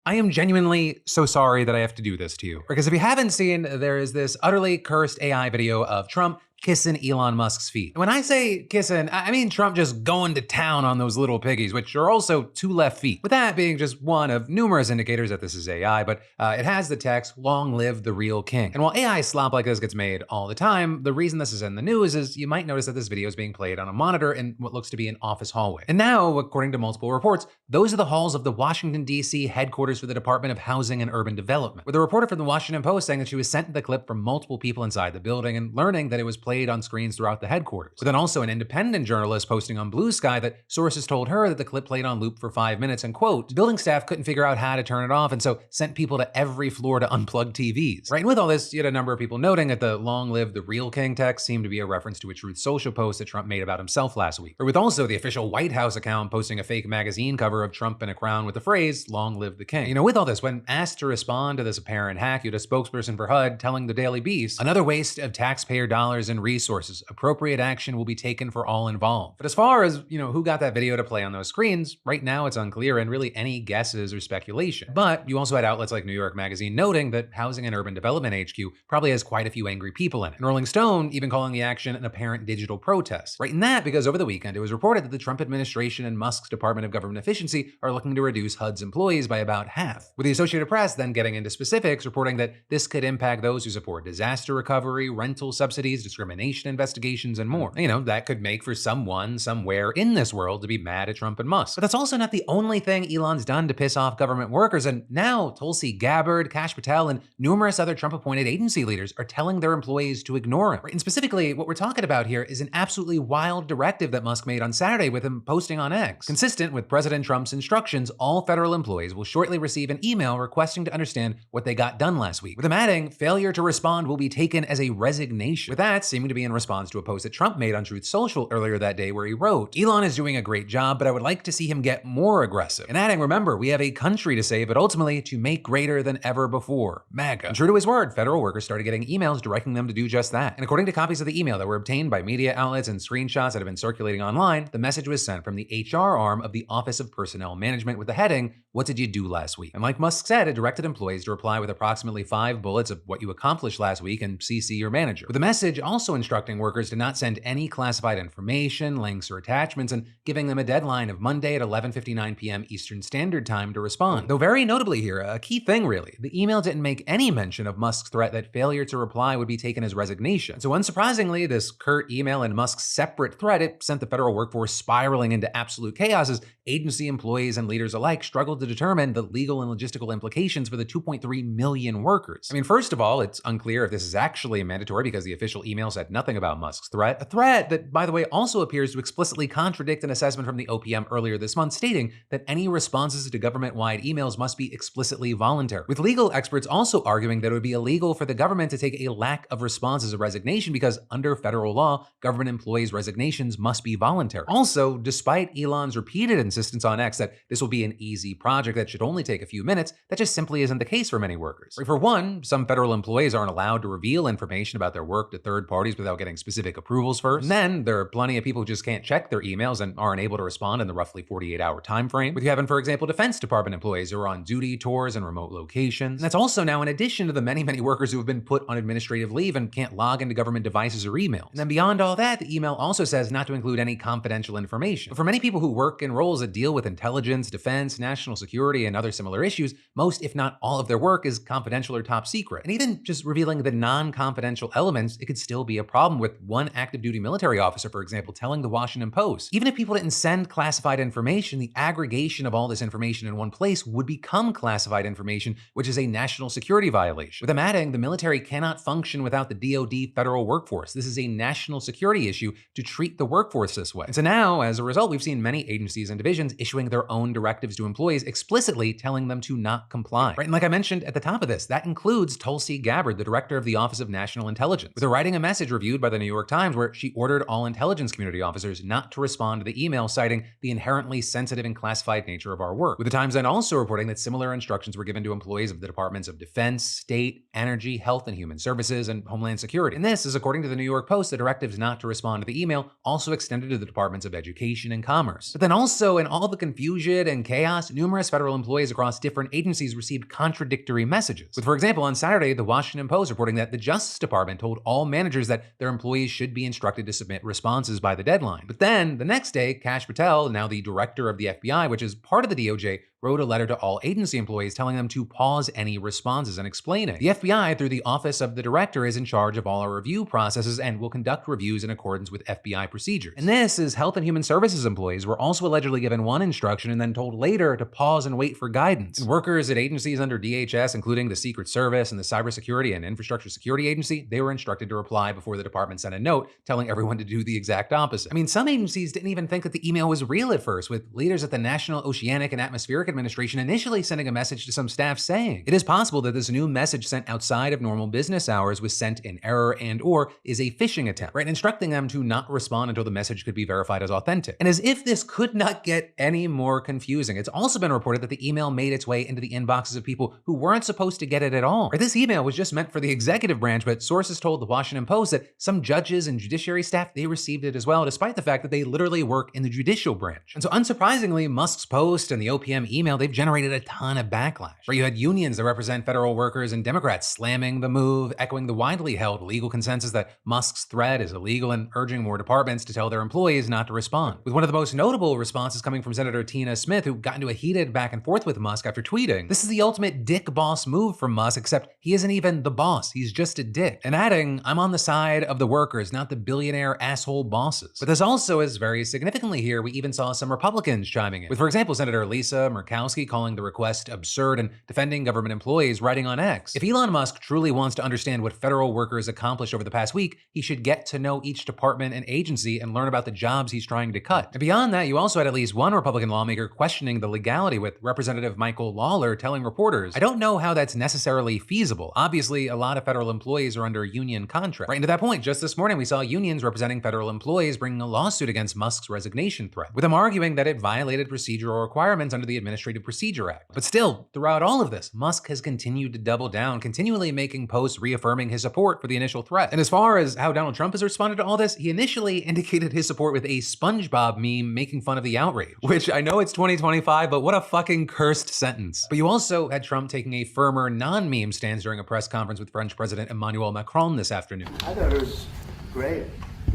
I am genuinely so sorry that I have to do this to you. Because if you haven't seen, there is this utterly cursed AI video of Trump kissing Elon Musk's feet. When I say kissing, I mean Trump just going to town on those little piggies, which are also two left feet. With that being just one of numerous indicators that this is AI, but it has the text, "Long live the real king." And while AI slop like this gets made all the time, the reason this is in the news is you might notice that this video is being played on a monitor in what looks to be an office hallway. And now, according to multiple reports, those are the halls of the Washington, D.C. headquarters for the Department of Housing and Urban Development, with a reporter from the Washington Post saying that she was sent the clip from multiple people inside the building and learning that it was played on screens throughout the headquarters. But then also an independent journalist posting on Blue Sky that sources told her that the clip played on loop for 5 minutes and, quote, building staff couldn't figure out how to turn it off and so sent people to every floor to unplug TVs. Right, and with all this, you had a number of people noting that the "Long live the real king" text seemed to be a reference to a Truth Social post that Trump made about himself last week. Or with also the official White House account posting a fake magazine cover of Trump in a crown with the phrase, "Long live the king." You know, with all this, when asked to respond to this apparent hack, you had a spokesperson for HUD telling the Daily Beast, "Another waste of taxpayer dollars and resources. Appropriate action will be taken for all involved." But as far as, who got that video to play on those screens, right now it's unclear and really any guesses or speculation. But you also had outlets like New York Magazine noting that Housing and Urban Development HQ probably has quite a few angry people in it. And Rolling Stone even calling the action an apparent digital protest. Right, and that because over the weekend it was reported that the Trump administration and Musk's Department of Government Efficiency are looking to reduce HUD's employees by about half. With the Associated Press then getting into specifics, reporting that this could impact those who support disaster recovery, rental subsidies, discrimination investigations, and more. That could make for someone, somewhere in this world to be mad at Trump and Musk. But that's also not the only thing Elon's done to piss off government workers, and now Tulsi Gabbard, Kash Patel, and numerous other Trump-appointed agency leaders are telling their employees to ignore him. Right? And specifically, what we're talking about here is an absolutely wild directive that Musk made on Saturday with him posting on X. Consistent with President Trump's instructions, all federal employees will shortly receive an email requesting to understand what they got done last week. With him adding, failure to respond will be taken as a resignation. With that seeming to be in response to a post that Trump made on Truth Social earlier that day where he wrote, "Elon is doing a great job, but I would like to see him get more aggressive." And adding, "Remember, we have a country to save, but ultimately to make greater than ever before. MAGA." And true to his word, federal workers started getting emails directing them to do just that. And according to copies of the email that were obtained by media outlets and screenshots that have been circulating online, the message was sent from the HR arm of the Office of Personnel Management with the heading, "What did you do last week?" And like Musk said, it directed employees to reply with approximately 5 bullets of what you accomplished last week and CC your manager. With the message also instructing workers to not send any classified information, links, or attachments, and giving them a deadline of Monday at 11:59 p.m. Eastern Standard Time to respond. Though very notably here, a key thing really, the email didn't make any mention of Musk's threat that failure to reply would be taken as resignation. So unsurprisingly, this curt email and Musk's separate threat, it sent the federal workforce spiraling into absolute chaos as agency employees and leaders alike struggled to determine the legal and logistical implications for the 2.3 million workers. I mean, first of all, it's unclear if this is actually mandatory because the official email said nothing about Musk's threat, a threat that, by the way, also appears to explicitly contradict an assessment from the OPM earlier this month stating that any responses to government-wide emails must be explicitly voluntary, with legal experts also arguing that it would be illegal for the government to take a lack of response as a resignation because under federal law, government employees' resignations must be voluntary. Also, despite Elon's repeated insistence on X that this will be an easy project that should only take a few minutes, that just simply isn't the case for many workers. For one, some federal employees aren't allowed to reveal information about their work to third parties without getting specific approvals first. And then there are plenty of people who just can't check their emails and aren't able to respond in the roughly 48-hour time frame. With you having, for example, Defense Department employees who are on duty, tours, and remote locations. And that's also now in addition to the many workers who have been put on administrative leave and can't log into government devices or emails. And then beyond all that, the email also says not to include any confidential information. But for many people who work in roles that deal with intelligence, defense, national security, and other similar issues, most, if not all of their work is confidential or top secret. And even just revealing the non-confidential elements, it could still be a problem with one active duty military officer, for example, telling the Washington Post, even if people didn't send classified information, the aggregation of all this information in one place would become classified information, which is a national security violation. With them adding, the military cannot function without the DoD federal workforce. This is a national security issue to treat the workforce this way. And so now, as a result, we've seen many agencies and divisions issuing their own directives to employees explicitly telling them to not comply. Right? And like I mentioned at the top of this, that includes Tulsi Gabbard, the director of the Office of National Intelligence, with her writing a message reviewed by the New York Times where she ordered all intelligence community officers not to respond to the email, citing the inherently sensitive and classified nature of our work. With the Times then also reporting that similar instructions were given to employees of the Departments of Defense, State, Energy, Health and Human Services, and Homeland Security. And this is according to the New York Post, the directives not to respond to the email also extended to the Departments of Education and Commerce. But then also in all the confusion and chaos, numerous numerous federal employees across different agencies received contradictory messages. With, for example, on Saturday, the Washington Post reporting that the Justice Department told all managers that their employees should be instructed to submit responses by the deadline. But then, the next day, Kash Patel, now the director of the FBI, which is part of the DOJ, wrote a letter to all agency employees telling them to pause any responses and explaining. The FBI, through the Office of the Director, is in charge of all our review processes and will conduct reviews in accordance with FBI procedures. And this is Health and Human Services employees were also allegedly given one instruction and then told later to pause and wait for guidance. And workers at agencies under DHS, including the Secret Service and the Cybersecurity and Infrastructure Security Agency, they were instructed to reply before the department sent a note telling everyone to do the exact opposite. I mean, some agencies didn't even think that the email was real at first, with leaders at the National Oceanic and Atmospheric Administration initially sending a message to some staff saying, it is possible that this new message sent outside of normal business hours was sent in error and/or is a phishing attempt, right? Instructing them to not respond until the message could be verified as authentic. And as if this could not get any more confusing, it's also been reported that the email made its way into the inboxes of people who weren't supposed to get it at all. Right? This email was just meant for the executive branch, but sources told the Washington Post that some judges and judiciary staff, they received it as well, despite the fact that they literally work in the judicial branch. And so unsurprisingly, Musk's post and the OPM email, they've generated a ton of backlash. Where you had unions that represent federal workers and Democrats slamming the move, echoing the widely held legal consensus that Musk's threat is illegal and urging more departments to tell their employees not to respond. With one of the most notable responses coming from Senator Tina Smith, who got into a heated back and forth with Musk after tweeting, "This is the ultimate dick boss move from Musk, except he isn't even the boss, he's just a dick." And adding, "I'm on the side of the workers, not the billionaire asshole bosses." But this also is very significantly here, we even saw some Republicans chiming in. With, for example, Senator Lisa Murkowski calling the request absurd and defending government employees, writing on X, "If Elon Musk truly wants to understand what federal workers accomplished over the past week, he should get to know each department and agency and learn about the jobs he's trying to cut." And beyond that, you also had at least one Republican lawmaker questioning the legality, with Representative Michael Lawler telling reporters, "I don't know how that's necessarily feasible. Obviously, a lot of federal employees are under union contract." Right, and to that point, just this morning, we saw unions representing federal employees bringing a lawsuit against Musk's resignation threat, with them arguing that it violated procedural requirements under the Administrative Procedure Act. But still, throughout all of this, Musk has continued to double down, continually making posts reaffirming his support for the initial threat. And as far as how Donald Trump has responded to all this, he initially indicated his support with a SpongeBob meme making fun of the outrage, which I know it's 2025, but what a fucking cursed sentence. But you also had Trump taking a firmer non-meme stance during a press conference with French President Emmanuel Macron this afternoon. I thought it was great,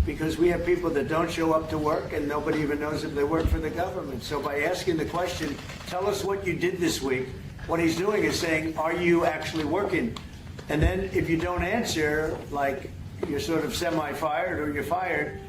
because we have people that don't show up to work and nobody even knows if they work for the government. So by asking the question, "Tell us what you did this week," what he's doing is saying, "Are you actually working?" And then if you don't answer, like you're sort of semi-fired or you're fired,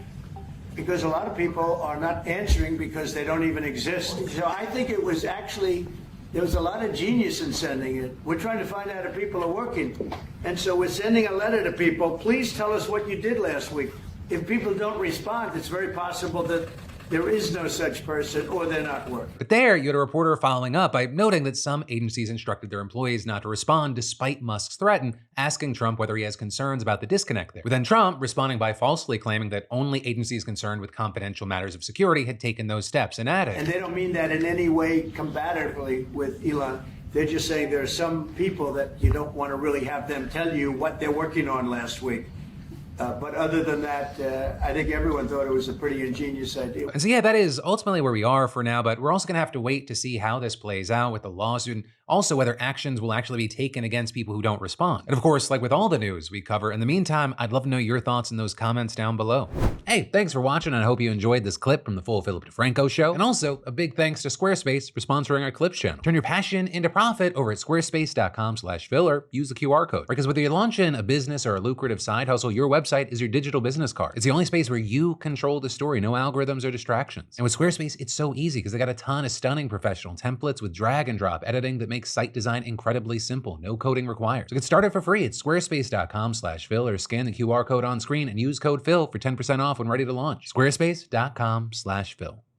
because a lot of people are not answering because they don't even exist. So I think it was actually, there was a lot of genius in sending it. We're trying to find out if people are working. And so we're sending a letter to people, "Please tell us what you did last week." If people don't respond, it's very possible that there is no such person or they're not working. But there, you had a reporter following up by noting that some agencies instructed their employees not to respond despite Musk's threat and asking Trump whether he has concerns about the disconnect there. With then Trump responding by falsely claiming that only agencies concerned with confidential matters of security had taken those steps, and added, "And they don't mean that in any way combatively with Elon. They're just saying there are some people that you don't want to really have them tell you what they're working on last week." But other than that, I think everyone thought it was a pretty ingenious idea. And so yeah, that is ultimately where we are for now, but we're also gonna have to wait to see how this plays out with the lawsuit, and also whether actions will actually be taken against people who don't respond. And of course, like with all the news we cover, in the meantime, I'd love to know your thoughts in those comments down below. Hey, thanks for watching, and I hope you enjoyed this clip from the full Philip DeFranco show. And also, a big thanks to Squarespace for sponsoring our Clips channel. Turn your passion into profit over at squarespace.com/Phil, or use the QR code. Because whether you're launching a business or a lucrative side hustle, your website is your digital business card. It's the only space where you control the story, no algorithms or distractions. And with Squarespace, it's so easy because they got a ton of stunning professional templates with drag and drop editing that makes site design incredibly simple, no coding required. So get started for free at squarespace.com/Phil, or scan the QR code on screen and use code Phil for 10% off when ready to launch. Squarespace.com/Phil.